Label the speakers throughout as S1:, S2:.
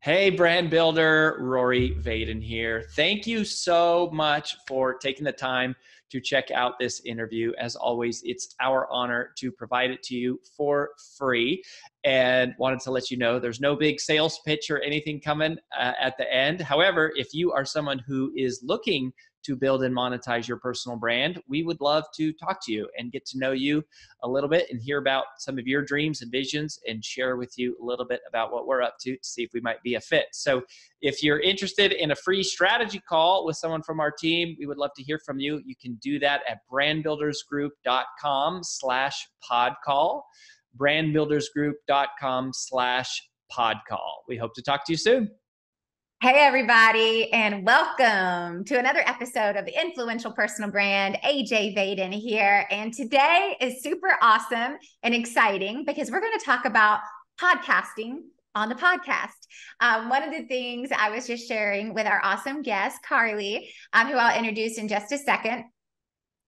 S1: Hey, brand builder, Rory Vaden here. Thank you so much for taking the time to check out this interview. As always, it's our honor to provide it to you for free. And wanted to let you know there's no big sales pitch or anything coming at the end. However, if you are someone who is looking to build and monetize your personal brand, we would love to talk to you and get to know you a little bit and hear about some of your dreams and visions and share with you a little bit about what we're up to see if we might be a fit. So if you're interested in a free strategy call with someone from our team, we would love to hear from you. You can do that at brandbuildersgroup.com/podcall, brandbuildersgroup.com/podcall. We hope to talk to you soon.
S2: Hey, everybody, and welcome to another episode of the Influential Personal Brand. AJ Vaden here. And today is super awesome and exciting because we're going to talk about podcasting on the podcast. One of the things I was just sharing with our awesome guest, Carli, who I'll introduce in just a second,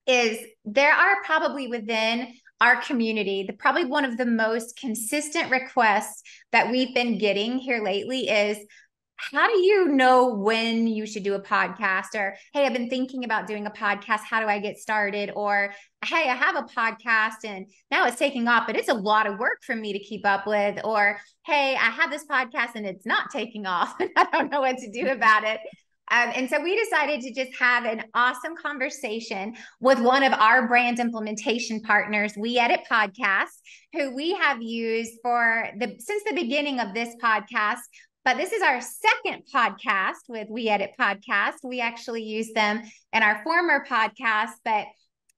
S2: is there are probably within our community, probably one of the most consistent requests that we've been getting here lately is, how do you know when you should do a podcast? Or, hey, I've been thinking about doing a podcast. How do I get started? Or, hey, I have a podcast and now it's taking off, but it's a lot of work for me to keep up with. Or, hey, I have this podcast and it's not taking off and I don't know what to do about it. And so we decided to just have an awesome conversation with one of our brand implementation partners, We Edit Podcasts, who we have used since the beginning of this podcast. But this is our second podcast with We Edit Podcast. We actually use them in our former podcast, but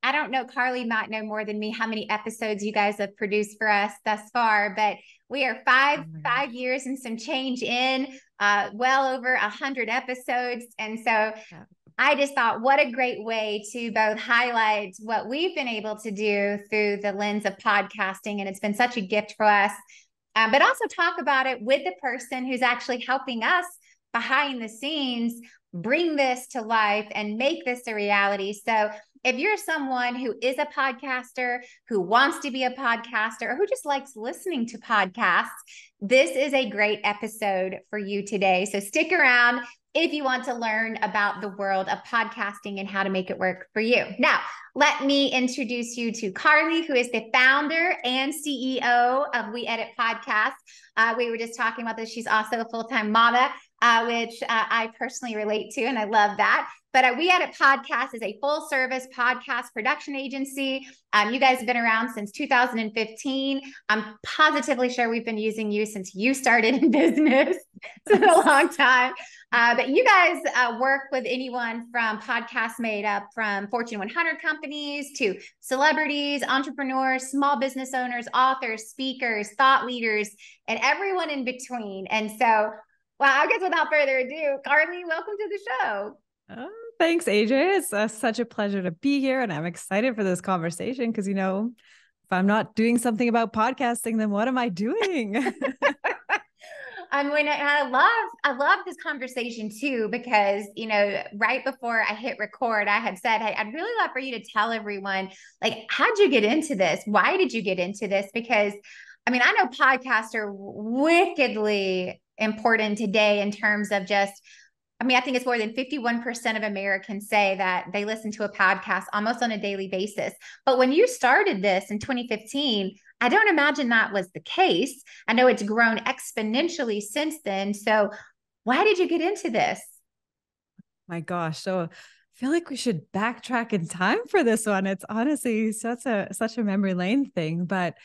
S2: I don't know, Carli might know more than me how many episodes you guys have produced for us thus far, but we are five years and some change in, well over 100 episodes. And so I just thought, what a great way to both highlight what we've been able to do through the lens of podcasting. And it's been such a gift for us. But also talk about it with the person who's actually helping us behind the scenes bring this to life and make this a reality. So if you're someone who is a podcaster, who wants to be a podcaster, or who just likes listening to podcasts, this is a great episode for you today. So stick around if you want to learn about the world of podcasting and how to make it work for you. Now, let me introduce you to Carli, who is the founder and CEO of We Edit Podcast. We were just talking about this. She's also a full-time mama, which I personally relate to, and I love that. But We Edit Podcast is a full-service podcast production agency. You guys have been around since 2015. I'm positively sure we've been using you since you started in business. It's been a long time. But you guys work with anyone from podcasts made up from Fortune 100 companies to celebrities, entrepreneurs, small business owners, authors, speakers, thought leaders, and everyone in between. And so, well, I guess without further ado, Carli, welcome to the show.
S3: Thanks, AJ. It's such a pleasure to be here. And I'm excited for this conversation because, if I'm not doing something about podcasting, then what am I doing?
S2: I love this conversation too, because, right before I hit record, I had said, hey, I'd really love for you to tell everyone, like, how'd you get into this? Why did you get into this? Because, I know podcasts are wickedly important today in terms of just, I think it's more than 51% of Americans say that they listen to a podcast almost on a daily basis. But when you started this in 2015, I don't imagine that was the case. I know it's grown exponentially since then. So why did you get into this?
S3: My gosh. So I feel like we should backtrack in time for this one. It's honestly such a memory lane thing. But,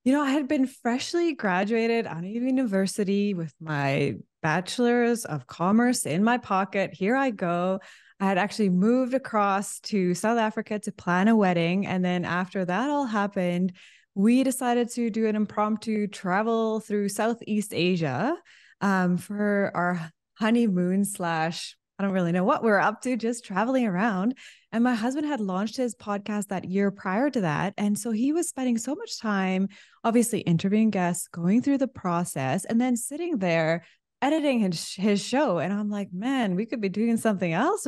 S3: I had been freshly graduated out of university with my bachelor's of commerce in my pocket. Here I go. I had actually moved across to South Africa to plan a wedding. And then after that all happened, we decided to do an impromptu travel through Southeast Asia for our honeymoon / I don't really know what we're up to, just traveling around. And my husband had launched his podcast that year prior to that. And so he was spending so much time, obviously interviewing guests, going through the process, and then sitting there editing his show. And I'm like, man, we could be doing something else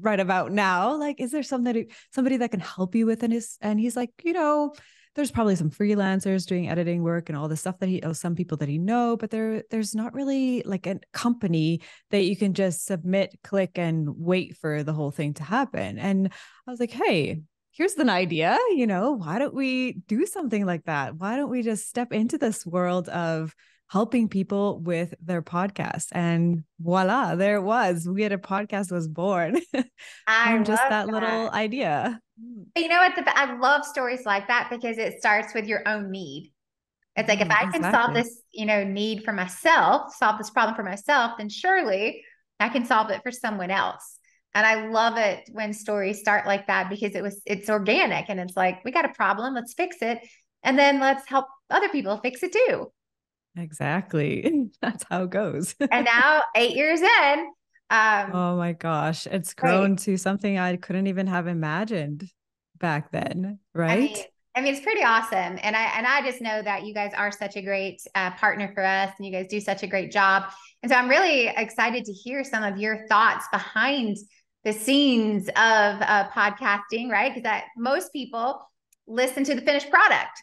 S3: right about now. Like, is there somebody that can help you with? And he's like, there's probably some freelancers doing editing work and all the stuff that some people that he know, but there's not really like a company that you can just submit, click, and wait for the whole thing to happen. And I was like, hey, here's an idea, why don't we do something like that? Why don't we just step into this world of helping people with their podcasts? And voila, there it was. We had a podcast was born
S2: I
S3: from just
S2: love
S3: that
S2: that.
S3: little idea.
S2: You know what? I love stories like that because it starts with your own need. It's like if I can solve
S3: Exactly.
S2: this, need for myself, solve this problem for myself, then surely I can solve it for someone else. And I love it when stories start like that because it's organic and it's like, we got a problem, let's fix it. And then let's help other people fix it too.
S3: Exactly. That's how it goes.
S2: And now 8 years in,
S3: Oh my gosh. It's
S2: great.
S3: grown to something I couldn't even have imagined back then,
S2: I mean,
S3: right?
S2: it's pretty awesome, and I just know that you guys are such a great partner for us, and you guys do such a great job. And so I'm really excited to hear some of your thoughts behind the scenes of podcasting, right? Because that most people listen to the finished product,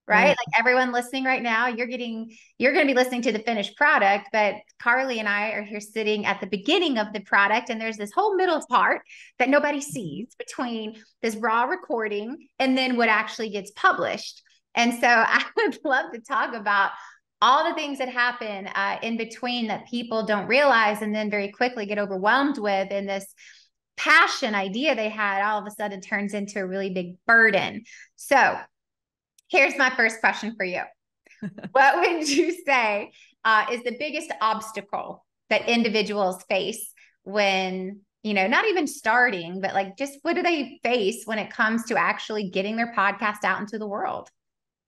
S2: right?
S3: Right.
S2: Like everyone listening right now, you're going to be listening to the finished product, but Carli and I are here sitting at the beginning of the product. And there's this whole middle part that nobody sees between this raw recording and then what actually gets published. And so I would love to talk about all the things that happen in between that people don't realize and then very quickly get overwhelmed with. And this passion idea they had all of a sudden turns into a really big burden. So here's my first question for you. What would you say is the biggest obstacle that individuals face when, not even starting, but like just what do they face when it comes to actually getting their podcast out into the world?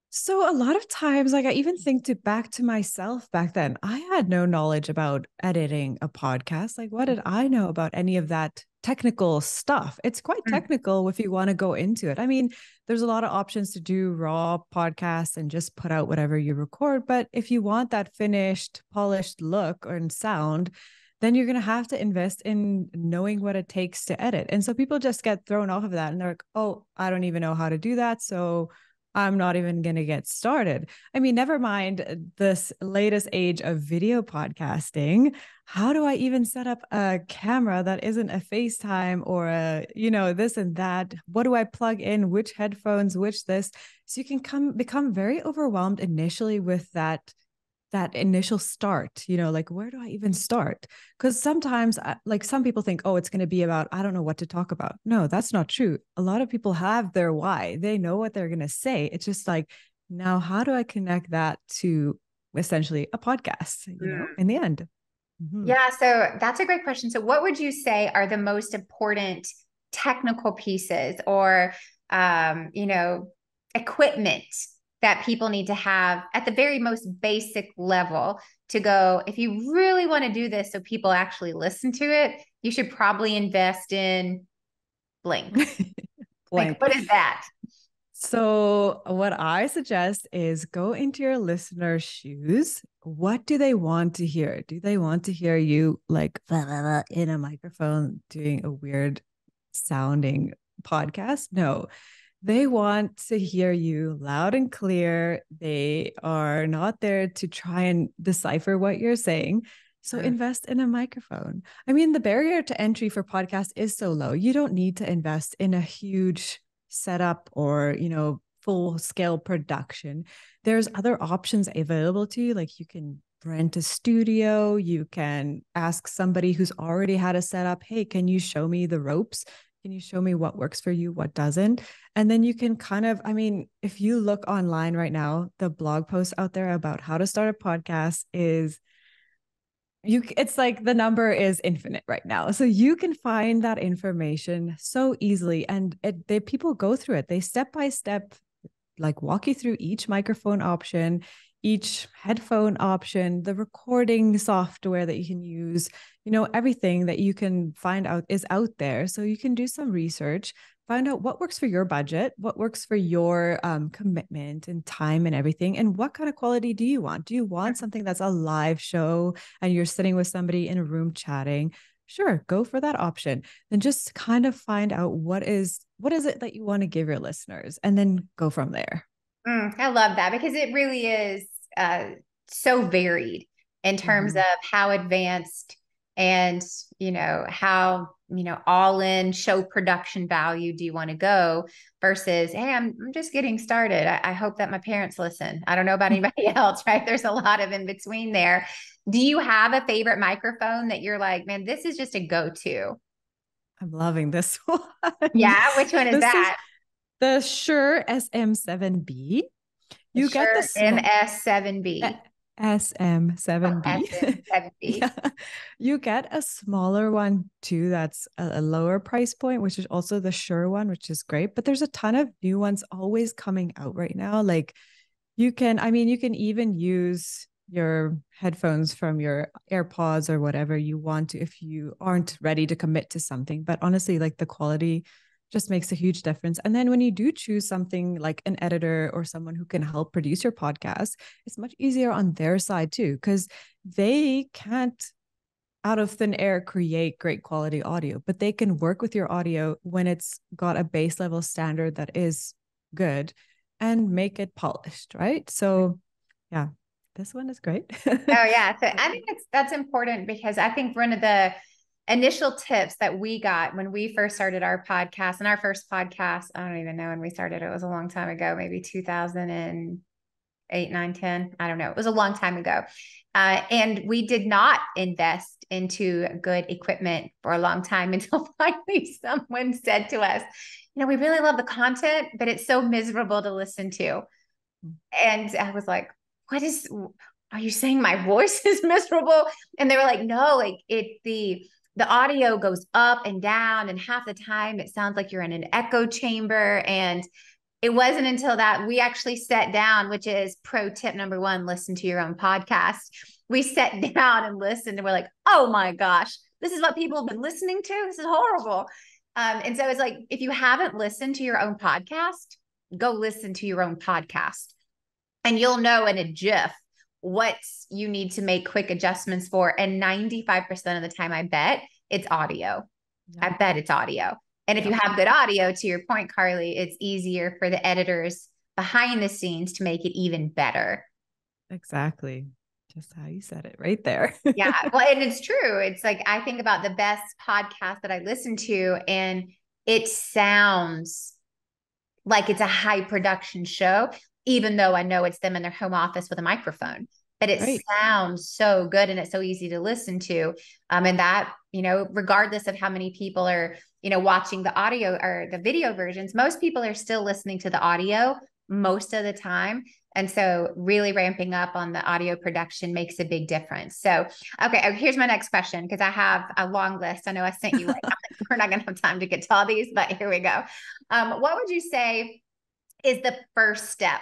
S3: So a lot of times, like I even think back to myself back then, I had no knowledge about editing a podcast. Like, what did I know about any of that technical stuff? It's quite technical if you want to go into it. I mean, there's a lot of options to do raw podcasts and just put out whatever you record. But if you want that finished, polished look and sound, then you're going to have to invest in knowing what it takes to edit. And so people just get thrown off of that and they're like, oh, I don't even know how to do that. So I'm not even going to get started. I mean, never mind this latest age of video podcasting. How do I even set up a camera that isn't a FaceTime or this and that? What do I plug in? Which headphones, which this? So you can become very overwhelmed initially with that initial start, like where do I even start? Because sometimes like some people think, oh, it's going to be about, I don't know what to talk about. No, that's not true. A lot of people have their why. They know what they're going to say. It's just like, now how do I connect that to essentially a podcast, in the end? Mm-hmm.
S2: Yeah, so that's a great question. So what would you say are the most important technical pieces or equipment that people need to have at the very most basic level to go, if you really want to do this so people actually listen to it, you should probably invest in blank. Like, what is that?
S3: So what I suggest is go into your listener's shoes. What do they want to hear? Do they want to hear you like in a microphone doing a weird sounding podcast? No. They want to hear you loud and clear. They are not there to try and decipher what you're saying. So invest in a microphone. I mean, the barrier to entry for podcasts is so low. You don't need to invest in a huge setup or, full scale production. There's other options available to you. Like you can rent a studio. You can ask somebody who's already had a setup. Hey, can you show me the ropes? Can you show me what works for you, what doesn't? And then you can if you look online right now, the blog posts out there about how to start a podcast it's like the number is infinite right now. So you can find that information so easily. And people go through it. They step by step, like walk you through each microphone option, each headphone option, the recording software that you can use, everything that you can find out is out there. So you can do some research, find out what works for your budget, what works for your commitment and time and everything. And what kind of quality do you want? Do you want something that's a live show and you're sitting with somebody in a room chatting? Sure, go for that option. Then just kind of find out what is it that you want to give your listeners, and then go from there.
S2: I love that, because it really is so varied in terms of how advanced and, how, all in show production value do you want to go versus, hey, I'm just getting started. I hope that my parents listen. I don't know about anybody else, right? There's a lot of in between there. Do you have a favorite microphone that you're like, man, this is just a go-to?
S3: I'm loving this one.
S2: Yeah. Which one is that?
S3: The Shure SM7B. You get the
S2: MS7B.
S3: SM7B.
S2: SM7B.
S3: Yeah. You get a smaller one too. That's a lower price point, which is also the Shure one, which is great. But there's a ton of new ones always coming out right now. Like you can even use your headphones from your AirPods or whatever you want to if you aren't ready to commit to something. But honestly, like the quality just makes a huge difference. And then when you do choose something like an editor or someone who can help produce your podcast, it's much easier on their side too, because they can't out of thin air create great quality audio, but they can work with your audio when it's got a base level standard that is good and make it polished, right? So yeah, this one is great.
S2: Oh yeah. So I think that's important, because I think one of the initial tips that we got when we first started our podcast, and our first podcast, I don't even know when we started. It was a long time ago, maybe 2008, 9, 10. I don't know. It was a long time ago. And we did not invest into good equipment for a long time until finally someone said to us, we really love the content, but it's so miserable to listen to. And I was like, are you saying my voice is miserable? And they were like, no, like the audio goes up and down, and half the time it sounds like you're in an echo chamber. And it wasn't until that we actually sat down, which is pro tip number 1, listen to your own podcast. We sat down and listened, and we're like, oh my gosh, this is what people have been listening to. This is horrible. And so it's like, if you haven't listened to your own podcast, go listen to your own podcast, and you'll know in a jiff what you need to make quick adjustments for. And 95% of the time, I bet it's audio. Yeah. I bet it's audio. And if you have good audio, to your point, Carli, it's easier for the editors behind the scenes to make it even better.
S3: Exactly. Just how you said it right there.
S2: Yeah. Well, and it's true. It's like, I think about the best podcast that I listen to, and it sounds like it's a high production show, even though I know it's them in their home office with a microphone, but it sounds so good, and it's so easy to listen to. And that, regardless of how many people are, watching the audio or the video versions, most people are still listening to the audio most of the time. And so really ramping up on the audio production makes a big difference. So, okay, here's my next question, because I have a long list. I know I sent you, we're not going to have time to get to all these, but here we go. What would you say is the first step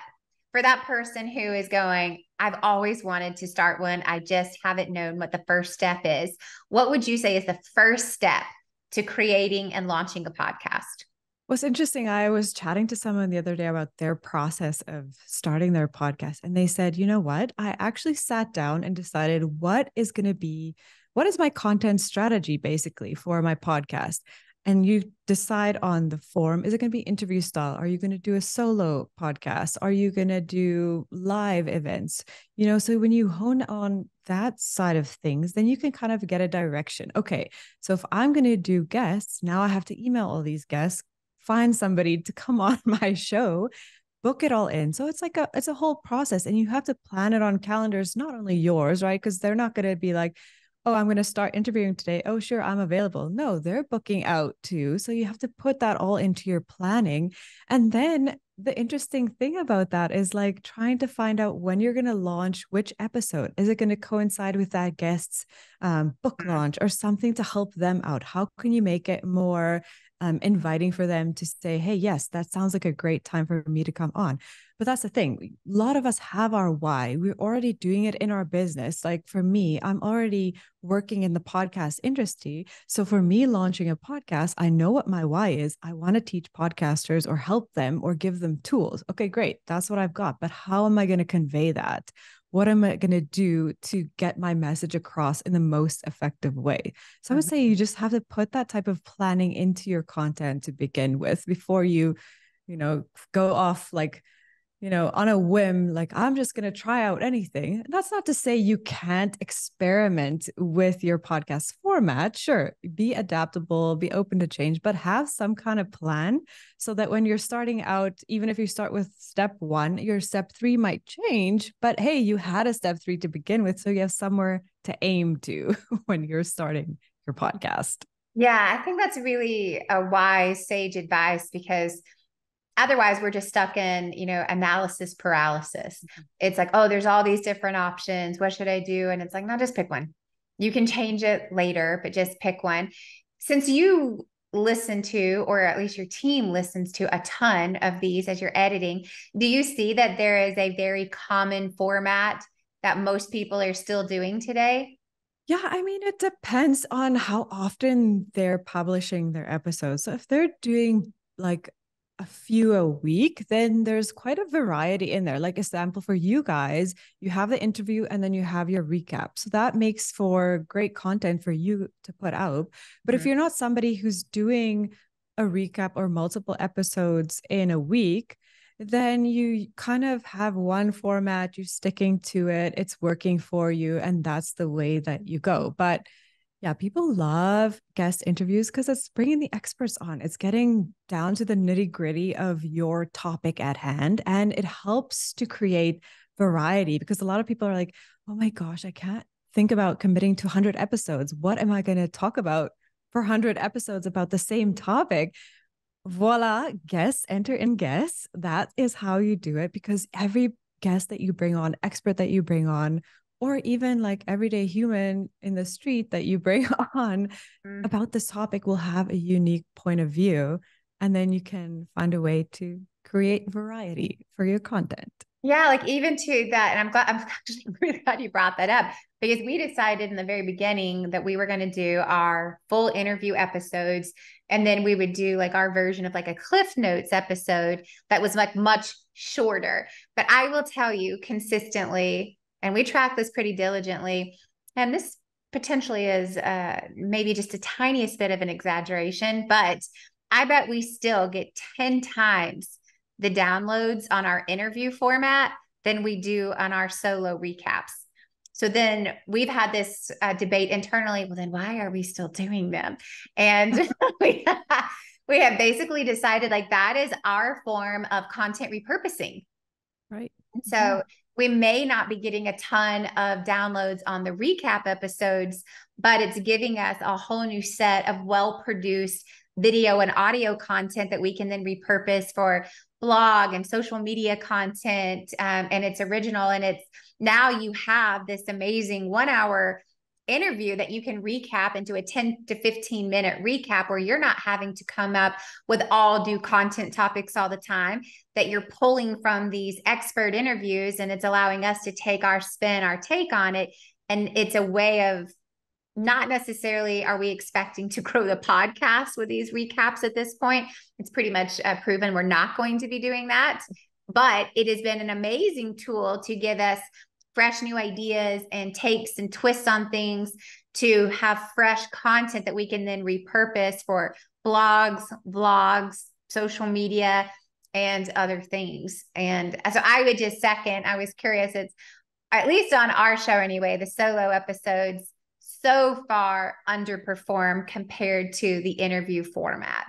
S2: for that person who is going, I've always wanted to start one, I just haven't known what the first step is? What would you say is the first step to creating and launching a podcast?
S3: What's interesting, I was chatting to someone the other day about their process of starting their podcast. And they said, you know what? I actually sat down and decided what is my content strategy basically for my podcast? And you decide on the form. Is it going to be interview style? Are you going to do a solo podcast? Are you going to do live events? So when you hone on that side of things, then you can kind of get a direction. Okay, so if I'm going to do guests, now I have to email all these guests, find somebody to come on my show, book it all in. So it's a whole process, and you have to plan it on calendars, not only yours, right? Because they're not going to be like, oh, I'm going to start interviewing today. Oh, sure, I'm available. No, they're booking out too. So you have to put that all into your planning. And then the interesting thing about that is like trying to find out when you're going to launch which episode. Is it going to coincide with that guest's book launch or something to help them out? How can you make it more inviting for them to say, hey, yes, that sounds like a great time for me to come on. But that's the thing. A lot of us have our why. We're already doing it in our business. Like for me, I'm already working in the podcast industry. So for me launching a podcast, I know what my why is. I want to teach podcasters or help them or give them tools. Okay, great. That's what I've got. But how am I going to convey that? What am I going to do to get my message across in the most effective way? So I would say you just have to put that type of planning into your content to begin with before you go off like, on a whim, like I'm just going to try out anything. That's not to say you can't experiment with your podcast format. Sure, be adaptable, be open to change, but have some kind of plan so that when you're starting out, even if you start with step 1, your step 3 might change. But hey, you had a step 3 to begin with. So you have somewhere to aim to when you're starting your podcast.
S2: Yeah, I think that's really a wise, sage advice, because otherwise we're just stuck in, analysis paralysis. It's like, oh, there's all these different options. What should I do? And it's like, no, just pick one. You can change it later, but just pick one. Since you listen to, or at least your team listens to a ton of these as you're editing, do you see that there is a very common format that most people are still doing today?
S3: Yeah, I mean, it depends on how often they're publishing their episodes. So if they're doing like a few a week, then there's quite a variety in there. Like example for you guys, you have the interview and then you have your recap. So that makes for great content for you to put out. But if you're not somebody who's doing a recap or multiple episodes in a week, then you kind of have one format, you're sticking to it, it's working for you, and that's the way that you go. But yeah, people love guest interviews because it's bringing the experts on. It's getting down to the nitty gritty of your topic at hand, and it helps to create variety because a lot of people are like, oh my gosh, I can't think about committing to 100 episodes. What am I going to talk about for 100 episodes about the same topic? Voila, guests, enter in guests. That is how you do it, because every guest that you bring on, expert that you bring on, or even like everyday human in the street that you bring on about this topic will have a unique point of view. And then you can find a way to create variety for your content.
S2: Yeah, like even to that, and I'm actually really glad you brought that up, because we decided in the very beginning that we were going to do our full interview episodes, and then we would do like our version of like a Cliff Notes episode that was like much shorter. But I will tell you consistently, and we track this pretty diligently, and this potentially is maybe just a tiniest bit of an exaggeration, but I bet we still get 10 times the downloads on our interview format than we do on our solo recaps. So then we've had this debate internally. Well, then why are we still doing them? And we have basically decided like that is our form of content repurposing.
S3: Right.
S2: So we may not be getting a ton of downloads on the recap episodes, but it's giving us a whole new set of well-produced video and audio content that we can then repurpose for blog and social media content. And it's original. And it's now you have this amazing 1 hour interview that you can recap into a 10 to 15 minute recap, where you're not having to come up with all new content topics all the time, that you're pulling from these expert interviews, and it's allowing us to take our spin, our take on it. And it's a way of not necessarily are we expecting to grow the podcast with these recaps at this point. It's pretty much proven we're not going to be doing that, but it has been an amazing tool to give us fresh new ideas and takes and twists on things, to have fresh content that we can then repurpose for blogs, vlogs, social media, and other things. And so I would just second, I was curious, it's at least on our show anyway, the solo episodes so far underperform compared to the interview format.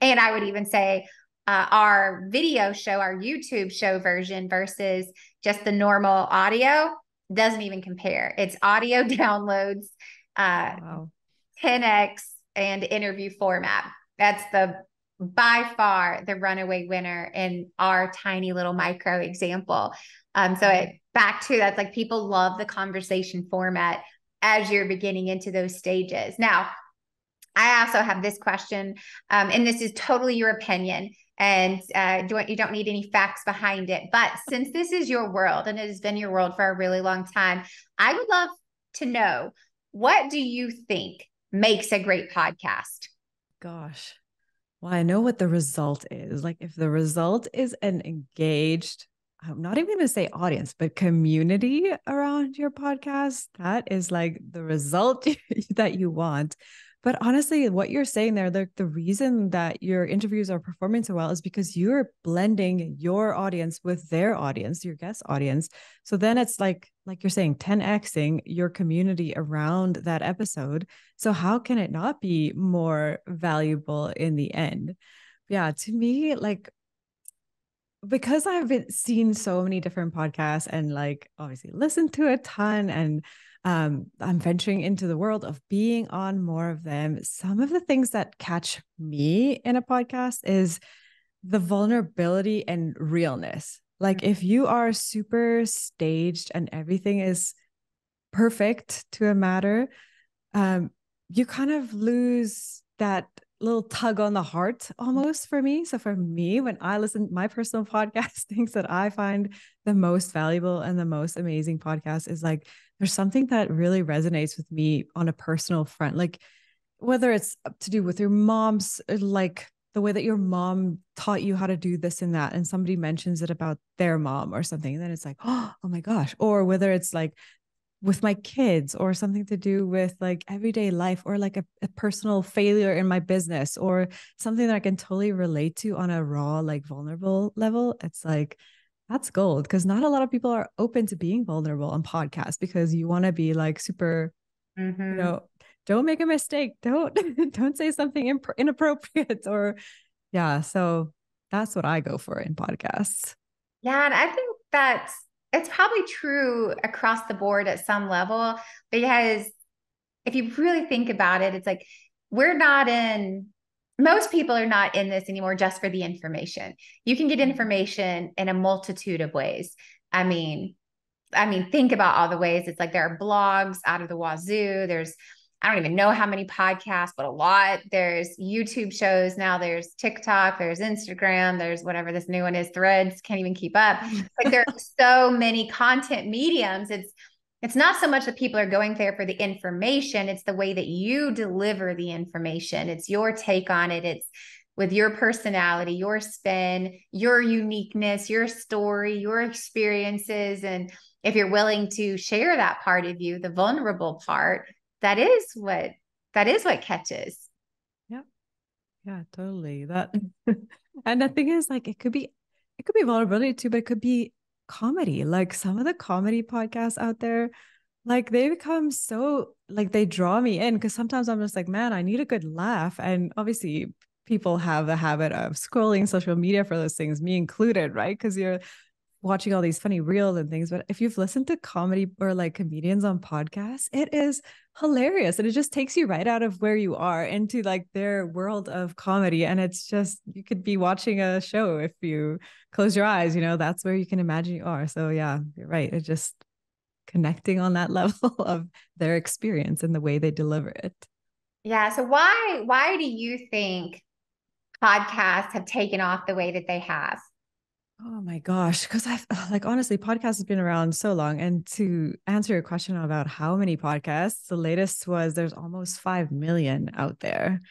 S2: And I would even say our video show, our YouTube show version versus just the normal audio doesn't even compare. It's audio downloads, wow. 10x and interview format. That's by far the runaway winner in our tiny little micro example. Back to that's like people love the conversation format as you're beginning into those stages. Now, I also have this question, and this is totally your opinion, and you don't need any facts behind it. But since this is your world and it has been your world for a really long time, I would love to know, what do you think makes a great podcast?
S3: Gosh. Well, I know what the result is. Like if the result is an engaged, I'm not even going to say audience, but community around your podcast, that is like the result that you want. But honestly, what you're saying there, the reason that your interviews are performing so well is because you're blending your audience with their audience, your guest audience. So then it's like you're saying, 10xing your community around that episode. So how can it not be more valuable in the end? Yeah, to me, like, because I've seen so many different podcasts and like obviously listened to a ton, and I'm venturing into the world of being on more of them. Some of the things that catch me in a podcast is the vulnerability and realness. Like if you are super staged and everything is perfect to a matter, you kind of lose that little tug on the heart almost for me. So for me, when I listen, my personal podcast, things that I find the most valuable and the most amazing podcast is like, there's something that really resonates with me on a personal front. Like whether it's to do with your mom's, like the way that your mom taught you how to do this and that, and somebody mentions it about their mom or something, and then it's like, oh my gosh. Or whether it's like with my kids or something to do with like everyday life, or like a personal failure in my business, or something that I can totally relate to on a raw, like vulnerable level. It's like, that's gold, because not a lot of people are open to being vulnerable on podcasts, because you want to be like super,
S2: Mm-hmm.
S3: don't make a mistake. Don't, don't say something inappropriate or yeah. So that's what I go for in podcasts.
S2: Yeah, and I think it's probably true across the board at some level, because if you really think about it, it's like we're not in most people are not in this anymore just for the information. You can get information in a multitude of ways. I mean, think about all the ways. It's like there are blogs out of the wazoo. I don't even know how many podcasts, but a lot. There's YouTube shows now. There's TikTok. There's Instagram. There's whatever this new one is, Threads. Can't even keep up. Like there are so many content mediums. It's not so much that people are going there for the information. It's the way that you deliver the information. It's your take on it. It's with your personality, your spin, your uniqueness, your story, your experiences. And if you're willing to share that part of you, the vulnerable part, that is what catches.
S3: Yeah. Yeah, totally. That and the thing is like it could be vulnerability too, but it could be comedy. Like some of the comedy podcasts out there, like they become so like they draw me in, because sometimes I'm just like, man, I need a good laugh. And obviously people have the habit of scrolling social media for those things, me included, right? Because you're watching all these funny reels and things. But if you've listened to comedy or like comedians on podcasts, it is hilarious. And it just takes you right out of where you are into like their world of comedy. And it's just, you could be watching a show if you close your eyes, that's where you can imagine you are. So yeah, you're right. It's just connecting on that level of their experience and the way they deliver it.
S2: Yeah. So why do you think podcasts have taken off the way that they have?
S3: Oh my gosh. Because I've like honestly, podcasts has been around so long. And to answer your question about how many podcasts, the latest was there's almost 5 million out there.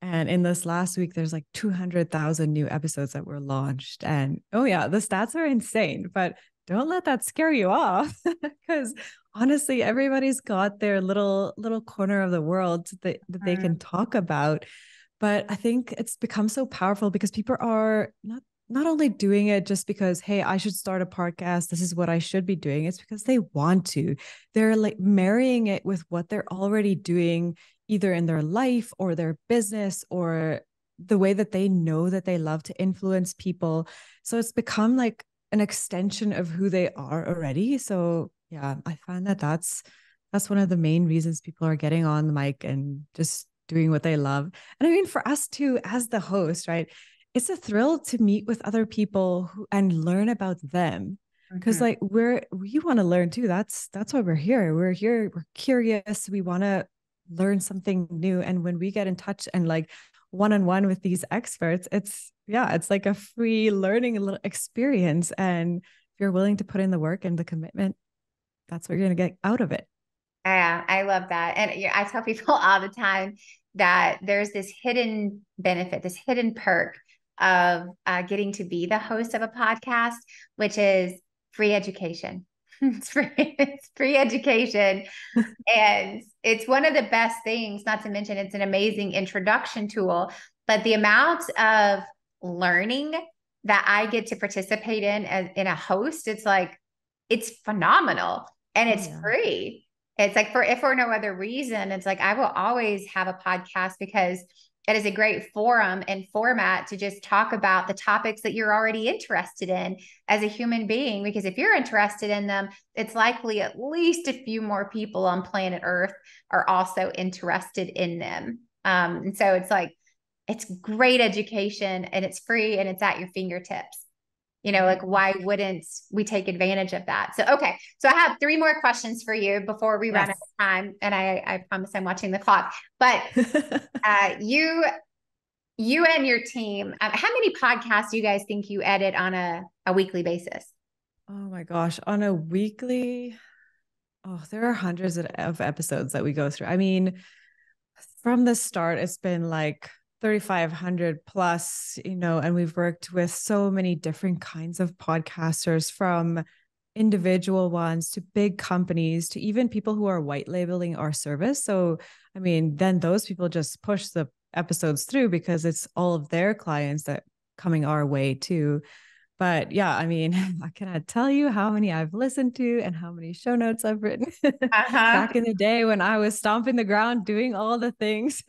S3: And in this last week, there's like 200,000 new episodes that were launched. And oh yeah, the stats are insane, but don't let that scare you off. Because honestly, everybody's got their little corner of the world that they can talk about. But I think it's become so powerful because people are not only doing it just because, hey, I should start a podcast, this is what I should be doing. It's because they want to. They're like marrying it with what they're already doing, either in their life or their business, or the way that they know that they love to influence people. So it's become like an extension of who they are already. So yeah, I find that that's one of the main reasons people are getting on the mic and just doing what they love. And I mean, for us too, as the host, right? It's a thrill to meet with other people and learn about them. Because like we want to learn too. That's why we're here. We're here. We're curious. We want to learn something new. And when we get in touch and like one-on-one with these experts, it's like a free learning little experience. And if you're willing to put in the work and the commitment, that's what you're going to get out of it.
S2: Yeah, I love that. And I tell people all the time that there's this hidden benefit, this hidden perk of getting to be the host of a podcast, which is free education. It's free education. And it's one of the best things, not to mention it's an amazing introduction tool, but the amount of learning that I get to participate in a host, it's phenomenal and it's free. It's like if for no other reason, it's like I will always have a podcast because it is a great forum and format to just talk about the topics that you're already interested in as a human being. Because if you're interested in them, it's likely at least a few more people on planet Earth are also interested in them. And so it's great education and it's free and it's at your fingertips. Like why wouldn't we take advantage of that? So, okay. So I have 3 more questions for you before we run out of time. And I promise I'm watching the clock, but you and your team, how many podcasts do you guys think you edit on a weekly basis?
S3: Oh my gosh. On a weekly, there are hundreds of episodes that we go through. I mean, from the start, it's been like 3,500 plus, and we've worked with so many different kinds of podcasters, from individual ones to big companies to even people who are white labeling our service. So, I mean, then those people just push the episodes through because it's all of their clients that coming our way too. But yeah, I mean, I cannot tell you how many I've listened to and how many show notes I've written back in the day when I was stomping the ground doing all the things.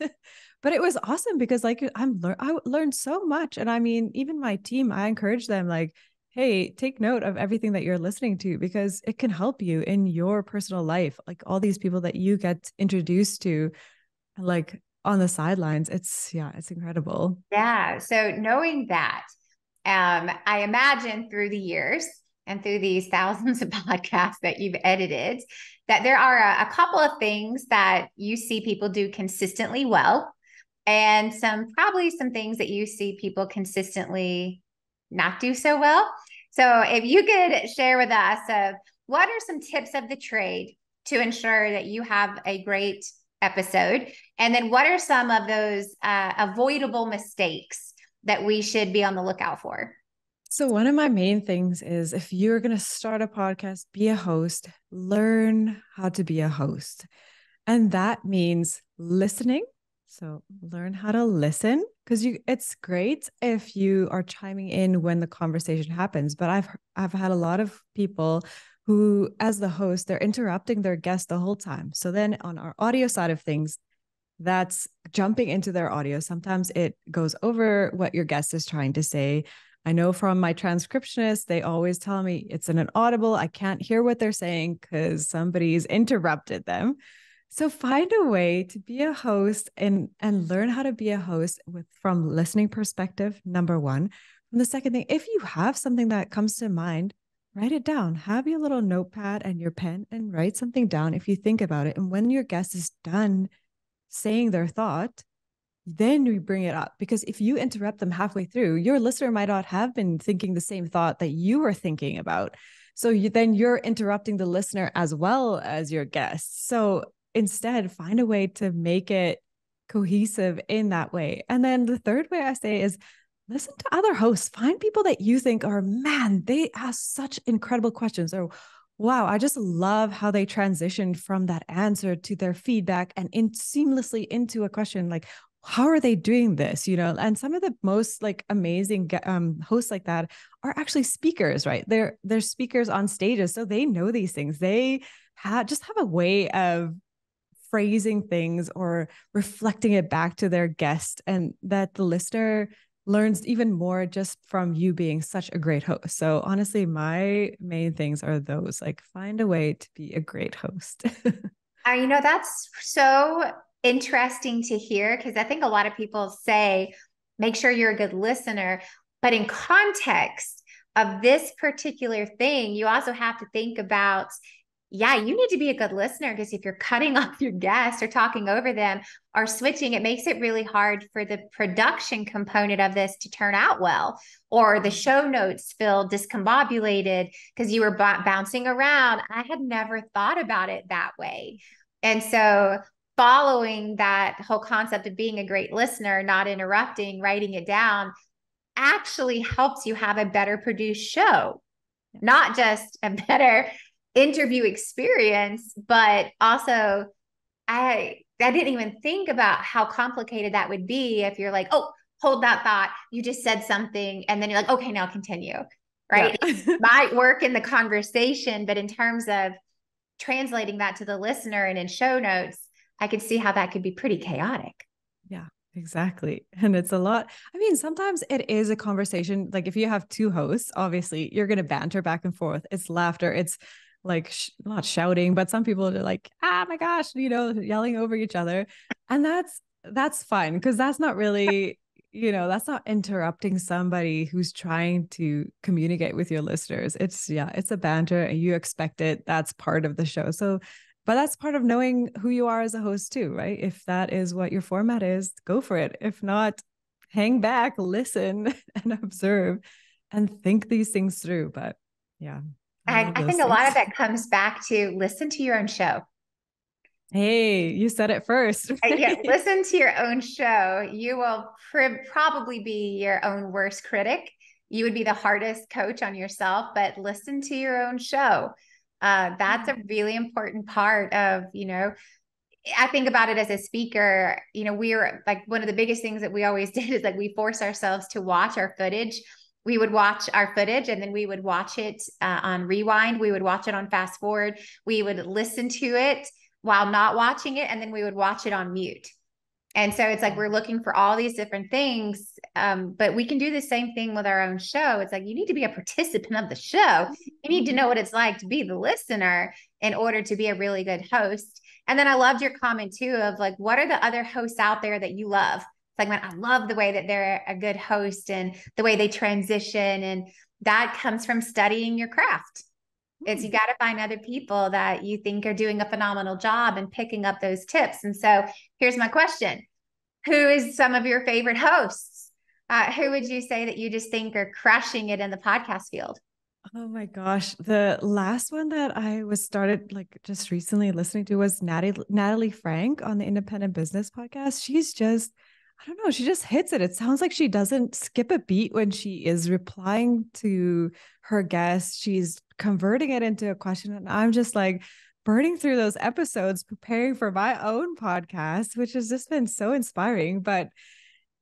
S3: But it was awesome because like I learned so much. And I mean, even my team, I encourage them like, hey, take note of everything that you're listening to because it can help you in your personal life. Like all these people that you get introduced to, like on the sidelines, it's incredible.
S2: Yeah. So knowing that, I imagine through the years and through these thousands of podcasts that you've edited, that there are a couple of things that you see people do consistently well, and probably some things that you see people consistently not do so well. So if you could share with us what are some tips of the trade to ensure that you have a great episode? And then what are some of those avoidable mistakes that we should be on the lookout for?
S3: So one of my main things is if you're going to start a podcast, be a host, learn how to be a host. And that means listening. So learn how to listen because it's great if you are chiming in when the conversation happens. But I've had a lot of people who, as the host, they're interrupting their guest the whole time. So then on our audio side of things, that's jumping into their audio. Sometimes it goes over what your guest is trying to say. I know from my transcriptionist, they always tell me it's in an audible. I can't hear what they're saying because somebody's interrupted them. So find a way to be a host and learn how to be a host from listening perspective, number one. And the second thing, if you have something that comes to mind, write it down. Have your little notepad and your pen and write something down if you think about it. And when your guest is done saying their thought, then we bring it up. Because if you interrupt them halfway through, your listener might not have been thinking the same thought that you were thinking about. So then you're interrupting the listener as well as your guest. So instead, find a way to make it cohesive in that way. And then the third way I say is listen to other hosts. Find people that you think are, man, they ask such incredible questions, or wow, I just love how they transitioned from that answer to their feedback and seamlessly into a question like, how are they doing this? And some of the most like amazing hosts like that are actually speakers, right? They're speakers on stages. So they know these things. They just have a way of phrasing things or reflecting it back to their guest, and that the listener learns even more just from you being such a great host. So honestly, my main things are those, like find a way to be a great host.
S2: That's so interesting to hear, because I think a lot of people say, make sure you're a good listener, but in context of this particular thing, you also have to think about yeah, you need to be a good listener, because if you're cutting off your guests or talking over them or switching, it makes it really hard for the production component of this to turn out well, or the show notes feel discombobulated because you were bouncing around. I had never thought about it that way. And so following that whole concept of being a great listener, not interrupting, writing it down, actually helps you have a better produced show, not just a better interview experience, but also I didn't even think about how complicated that would be if you're like, oh, hold that thought. You just said something. And then you're like, okay, now continue. Right.
S3: Yeah.
S2: It might work in the conversation, but in terms of translating that to the listener and in show notes, I could see how that could be pretty chaotic.
S3: Yeah, exactly. And it's a lot. I mean, sometimes it is a conversation. Like if you have two hosts, obviously you're going to banter back and forth. It's laughter. It's like not shouting, but some people are like, ah, my gosh, yelling over each other. And that's fine, because that's not really, that's not interrupting somebody who's trying to communicate with your listeners. It's a banter and you expect it. That's part of the show. So, but that's part of knowing who you are as a host too, right? If that is what your format is, go for it. If not, hang back, listen and observe and think these things through. But yeah.
S2: I think a lot of that comes back to listen to your own show.
S3: Hey, you said it first.
S2: Yeah, listen to your own show. You will probably be your own worst critic. You would be the hardest coach on yourself, but listen to your own show. That's a really important part of, I think about it as a speaker. We were like, one of the biggest things that we always did is like, we force ourselves to watch our footage. We would watch our footage and then we would watch it on rewind. We would watch it on fast forward. We would listen to it while not watching it. And then we would watch it on mute. And so it's like, we're looking for all these different things. But we can do the same thing with our own show. It's like, you need to be a participant of the show. You need to know what it's like to be the listener in order to be a really good host. And then I loved your comment too of like, what are the other hosts out there that you love? It's like, man, I love the way that they're a good host and the way they transition. And that comes from studying your craft. It's you got to find other people that you think are doing a phenomenal job and picking up those tips. And so here's my question. Who is some of your favorite hosts? Who would you say that you just think are crushing it in the podcast field?
S3: Oh my gosh. The last one that I started like just recently listening to was Natalie Frank on the Independent Business Podcast. She's just, I don't know, she just hits it. It sounds like she doesn't skip a beat when she is replying to her guests. She's converting it into a question. And I'm just like burning through those episodes, preparing for my own podcast, which has just been so inspiring. But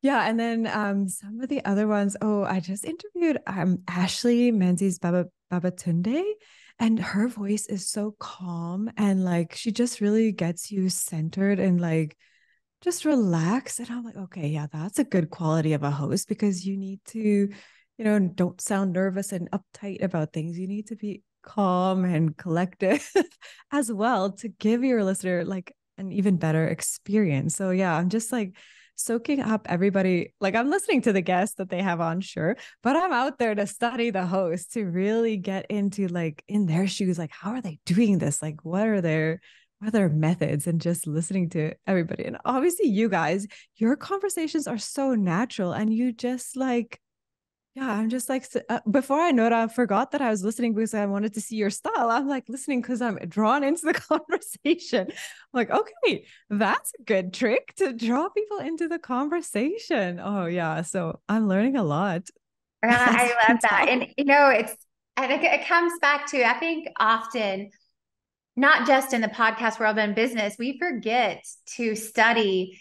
S3: yeah, and then some of the other ones. Oh, I just interviewed Ashley Menzies Babatunde, and her voice is so calm and like she just really gets you centered and like just relax. And I'm like, okay, yeah, that's a good quality of a host, because you need to, don't sound nervous and uptight about things. You need to be calm and collective as well to give your listener like an even better experience. So yeah, I'm just like soaking up everybody. Like I'm listening to the guests that they have on, sure, but I'm out there to study the host, to really get into like in their shoes, like how are they doing this? Like what are their methods, and just listening to everybody. And obviously you guys, your conversations are so natural and you just like, yeah, I'm just like, before I know it, I forgot that I was listening because I wanted to see your style. I'm like listening because I'm drawn into the conversation. I'm like, okay, that's a good trick to draw people into the conversation. Oh yeah. So I'm learning a lot.
S2: I love that. And, it comes back to, I think often, not just in the podcast world, but in business, we forget to study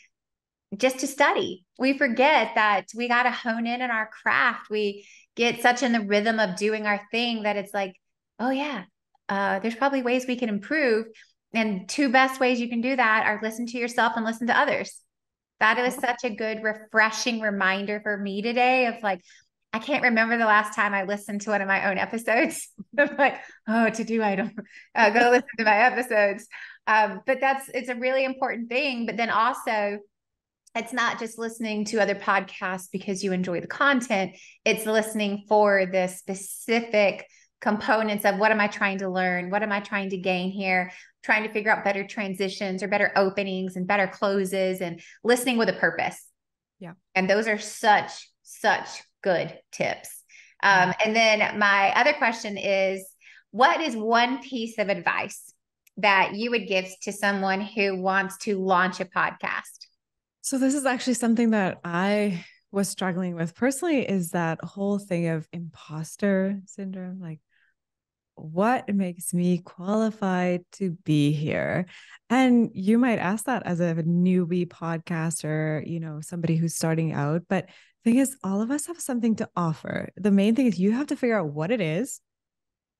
S2: just to study. We forget that we got to hone in on our craft. We get such in the rhythm of doing our thing that it's like, oh yeah, there's probably ways we can improve. And two best ways you can do that are listen to yourself and listen to others. That was such a good, refreshing reminder for me today of like, I can't remember the last time I listened to one of my own episodes. I'm like, oh, I don't go listen to my episodes. But it's a really important thing. But then also, it's not just listening to other podcasts because you enjoy the content. It's listening for the specific components of what am I trying to learn? What am I trying to gain here? Trying to figure out better transitions or better openings and better closes and listening with a purpose.
S3: Yeah.
S2: And those are such good tips. And then my other question is, what is one piece of advice that you would give to someone who wants to launch a podcast?
S3: So this is actually something that I was struggling with personally, is that whole thing of imposter syndrome. Like, what makes me qualified to be here? And you might ask that as a newbie podcaster, somebody who's starting out. But the thing is, all of us have something to offer. The main thing is you have to figure out what it is,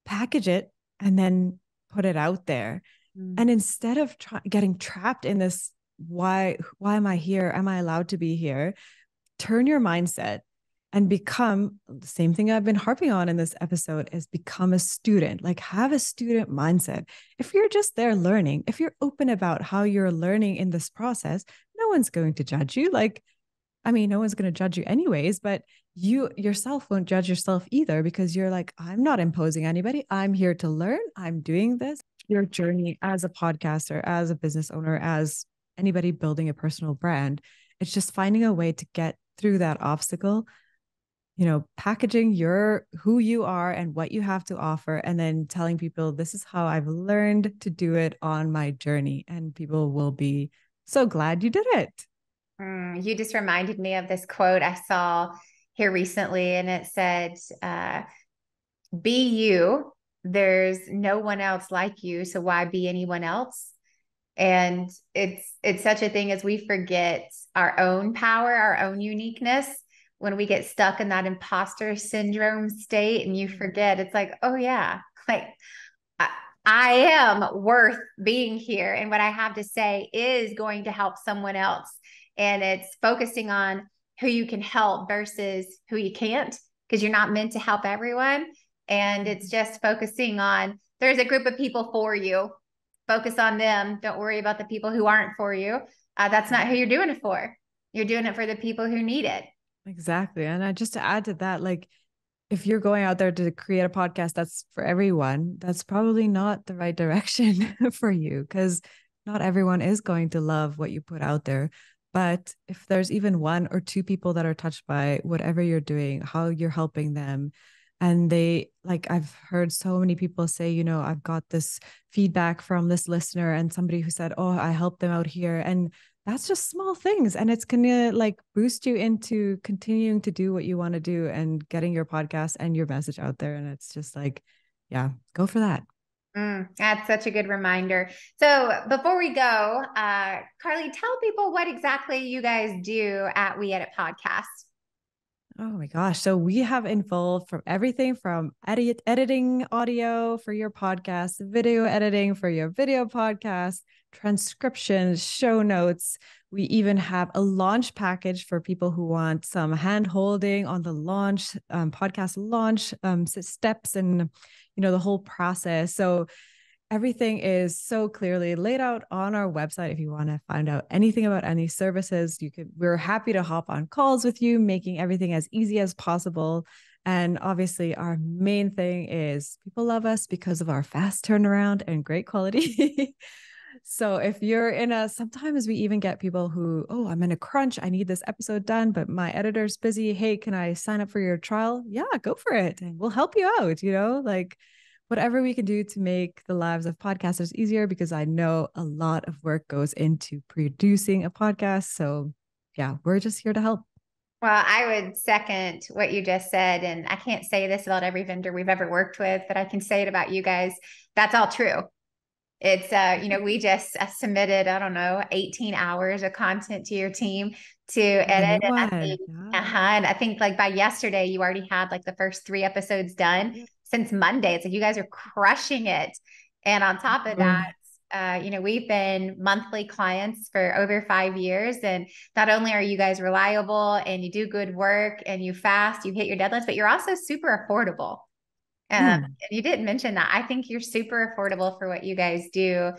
S3: package it, and then put it out there. And instead of getting trapped in this, why am I here? Am I allowed to be here? Turn your mindset and become the same thing I've been harping on in this episode, is become a student. Like, have a student mindset. If you're just there learning, if you're open about how you're learning in this process, no one's going to judge you. No one's going to judge you anyways, but you yourself won't judge yourself either, because you're like, I'm not imposing anybody. I'm here to learn. I'm doing this. Your journey as a podcaster, as a business owner, as anybody building a personal brand, it's just finding a way to get through that obstacle, packaging who you are and what you have to offer, and then telling people, this is how I've learned to do it on my journey. And people will be so glad you did it.
S2: You just reminded me of this quote I saw here recently, and it said, be you. There's no one else like you, so why be anyone else? And it's such a thing as we forget our own power, our own uniqueness, when we get stuck in that imposter syndrome state, and you forget, it's like, oh yeah, like I am worth being here, and what I have to say is going to help someone else. And it's focusing on who you can help versus who you can't, because you're not meant to help everyone. And it's just focusing on, there's a group of people for you. Focus on them. Don't worry about the people who aren't for you. That's not who you're doing it for. You're doing it for the people who need it.
S3: Exactly. And just to add to that, like, if you're going out there to create a podcast that's for everyone, that's probably not the right direction for you, because not everyone is going to love what you put out there. But if there's even one or two people that are touched by whatever you're doing, how you're helping them, and I've heard so many people say, I've got this feedback from this listener and somebody who said, oh, I helped them out here. And that's just small things. And it's going to boost you into continuing to do what you want to do and getting your podcast and your message out there. And it's just yeah, go for that.
S2: That's such a good reminder. So before we go, Carli, tell people what exactly you guys do at We Edit Podcast.
S3: Oh my gosh. So we have involved from everything from editing audio for your podcast, video editing for your video podcast, transcriptions, show notes. We even have a launch package for people who want some hand holding on the launch, podcast launch steps and, the whole process. So everything is so clearly laid out on our website. If you want to find out anything about any services, we're happy to hop on calls with you, making everything as easy as possible. And obviously our main thing is people love us because of our fast turnaround and great quality. So if you're sometimes we even get people who, oh, I'm in a crunch. I need this episode done, but my editor's busy. Hey, can I sign up for your trial? Yeah, go for it. And we'll help you out, whatever we can do to make the lives of podcasters easier, because I know a lot of work goes into producing a podcast. So yeah, we're just here to help.
S2: Well, I would second what you just said. And I can't say this about every vendor we've ever worked with, but I can say it about you guys. That's all true. It's, we just submitted, 18 hours of content to your team to edit. And I think by yesterday, you already had the first 3 episodes done. Yeah. Since Monday, it's you guys are crushing it. And on top of that, we've been monthly clients for over 5 years. And not only are you guys reliable and you do good work and you hit your deadlines, but you're also super affordable. And you didn't mention that. I think you're super affordable for what you guys do.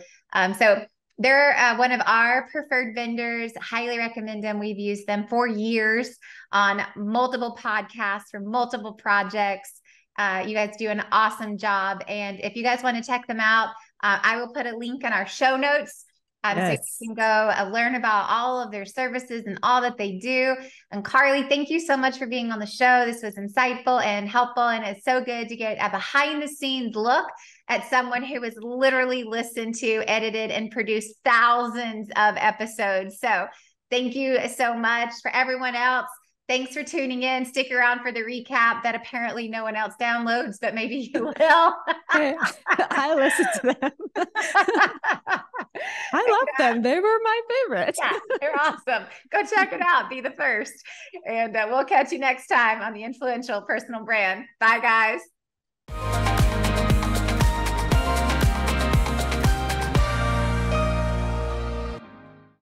S2: So they're one of our preferred vendors. Highly recommend them. We've used them for years on multiple podcasts for multiple projects. You guys do an awesome job. And if you guys want to check them out, I will put a link in our show notes. So you can go learn about all of their services and all that they do. And Carli, thank you so much for being on the show. This was insightful and helpful. And it's so good to get a behind the scenes look at someone who has literally listened to, edited, and produced thousands of episodes. So thank you so much. For everyone else, thanks for tuning in. Stick around for the recap that apparently no one else downloads, but maybe you will.
S3: I listen to them. I love them. They were my favorite.
S2: Yeah, they're awesome. Go check it out. Be the first. And we'll catch you next time on the Influential Personal Brand. Bye, guys.